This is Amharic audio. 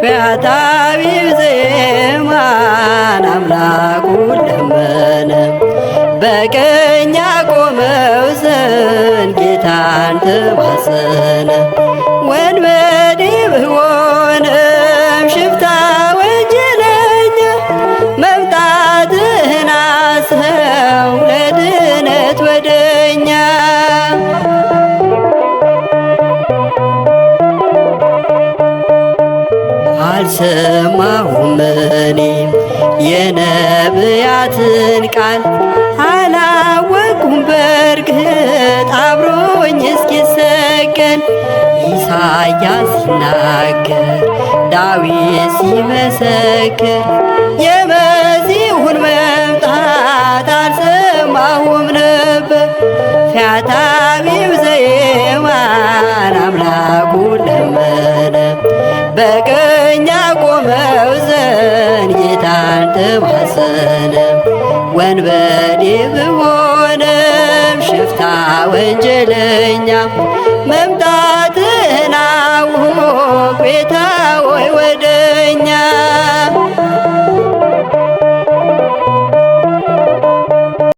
ፈያታዊው ዘየማን አምላኩን ለመነ። በቀኝ ያቆመው ዘንድ ጌታን ተማጸነ። ወንበዴ ብሆንም ሽፍታ ወንጀለኛ መምጣትህን አስበው ለድነት ወደኛ። አልሰማሁም እኔም የነቢያትን ቃል አላወቅኩም በርግጥ አብሮኝ እስኪሰቀል። ኢሳያስ ሲናገር ዳዊት ሲመሰክር የመሲሁን መምጣት አልሰማሁም ነበር። ፈያታዊው ዘየማን አምላኩን ለመነ። በቀኝ ያቆመው ዘንድ ጌታን ተማጸነ። ወንበዴ ብሆንም ሽፍታ ወንጀለኛ መምጣት